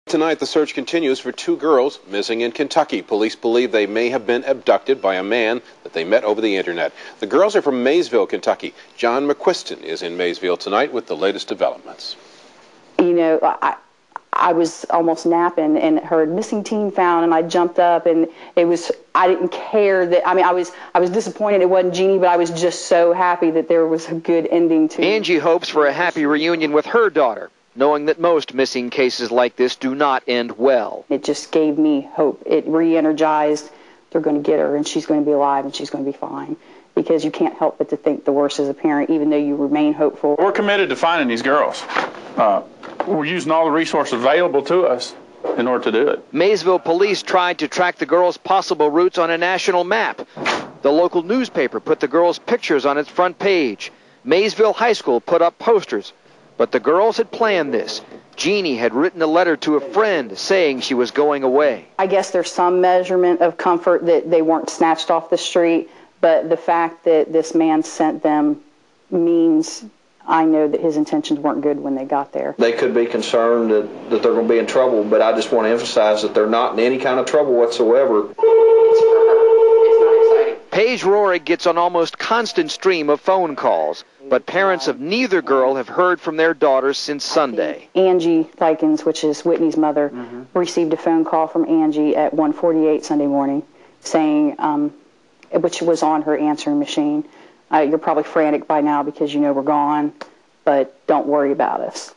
Tonight, the search continues for two girls missing in Kentucky. Police believe they may have been abducted by a man that they met over the internet. The girls are from Maysville, Kentucky. John McQuiston is in Maysville tonight with the latest developments. You know, I was almost napping and heard missing teen found, and I jumped up, and I didn't care that, I was disappointed it wasn't Jeannie, but I was just so happy that there was a good ending to it. Angie hopes for a happy reunion with her daughter, knowing that most missing cases like this do not end well. It just gave me hope. It re-energized. They're going to get her, and she's going to be alive, and she's going to be fine. Because you can't help but to think the worst as a parent, even though you remain hopeful. We're committed to finding these girls. We're using all the resources available to us in order to do it. Maysville police tried to track the girls' possible routes on a national map. The local newspaper put the girls' pictures on its front page. Maysville High School put up posters. But the girls had planned this. Jeannie had written a letter to a friend saying she was going away. I guess there's some measurement of comfort that they weren't snatched off the street, but the fact that this man sent them means I know that his intentions weren't good when they got there. They could be concerned that they're going to be in trouble, but I just want to emphasize that they're not in any kind of trouble whatsoever. Paige Rohrig gets an almost constant stream of phone calls, but parents of neither girl have heard from their daughters since Sunday. Angie Likens, which is Whitney's mother, received a phone call from Angie at 1:48 Sunday morning saying, which was on her answering machine, you're probably frantic by now because you know we're gone, but don't worry about us.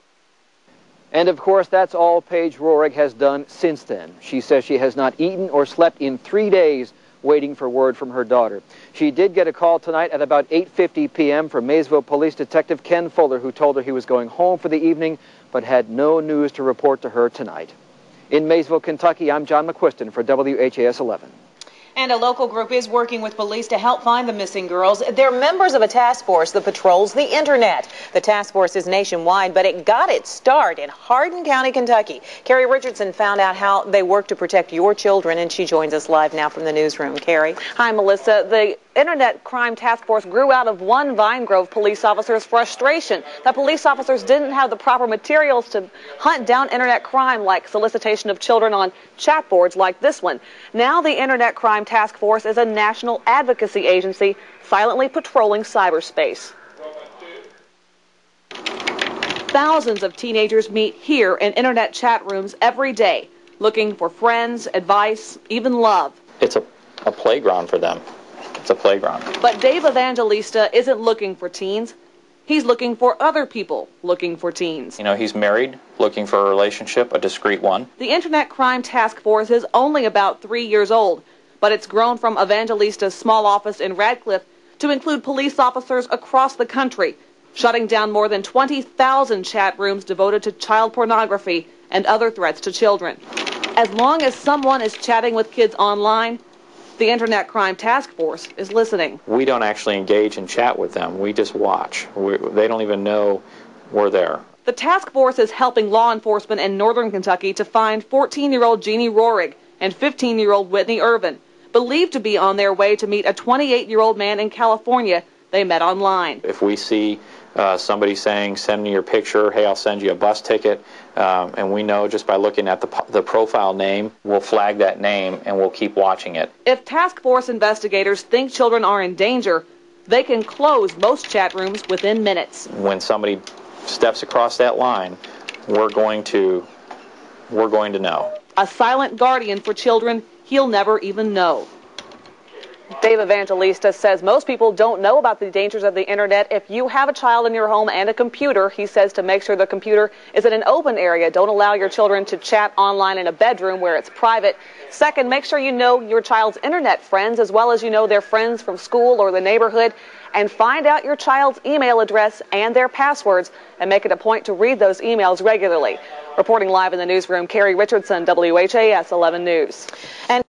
And of course, that's all Paige Rohrig has done since then. She says she has not eaten or slept in 3 days waiting for word from her daughter. She did get a call tonight at about 8:50 p.m. from Maysville Police Detective Ken Fuller, who told her he was going home for the evening, but had no news to report to her tonight. In Maysville, Kentucky, I'm John McQuiston for WHAS 11. And a local group is working with police to help find the missing girls. They're members of a task force that patrols the internet. The task force is nationwide, but it got its start in Hardin County, Kentucky. Carrie Richardson found out how they work to protect your children, and she joins us live now from the newsroom. Carrie. Hi, Melissa. The Internet Crime Task Force grew out of one Vine Grove police officer's frustration that police officers didn't have the proper materials to hunt down internet crime, like solicitation of children on chat boards like this one. Now the Internet Crime Task Force is a national advocacy agency silently patrolling cyberspace. Thousands of teenagers meet here in internet chat rooms every day, looking for friends, advice, even love. It's a playground for them. It's a playground. But Dave Evangelista isn't looking for teens. He's looking for other people looking for teens. You know, he's married, looking for a relationship, a discreet one. The Internet Crime Task Force is only about 3 years old, but it's grown from Evangelista's small office in Radcliffe to include police officers across the country, shutting down more than 20,000 chat rooms devoted to child pornography and other threats to children. As long as someone is chatting with kids online, the Internet Crime Task Force is listening. We don't actually engage and chat with them. We just watch. They don't even know we're there. The task force is helping law enforcement in northern Kentucky to find 14-year-old Jeannie Rohrig and 15-year-old Whitney Irvin, believed to be on their way to meet a 28-year-old man in California they met online. If we see somebody saying, send me your picture, hey, I'll send you a bus ticket, and we know just by looking at the profile name, we'll flag that name and we'll keep watching it. If task force investigators think children are in danger, they can close most chat rooms within minutes. When somebody steps across that line, we're going to know. A silent guardian for children he'll never even know. Dave Evangelista says most people don't know about the dangers of the internet. If you have a child in your home and a computer, he says to make sure the computer is in an open area. Don't allow your children to chat online in a bedroom where it's private. Second, make sure you know your child's internet friends as well as you know their friends from school or the neighborhood. And find out your child's email address and their passwords and make it a point to read those emails regularly. Reporting live in the newsroom, Carrie Richardson, WHAS 11 News. And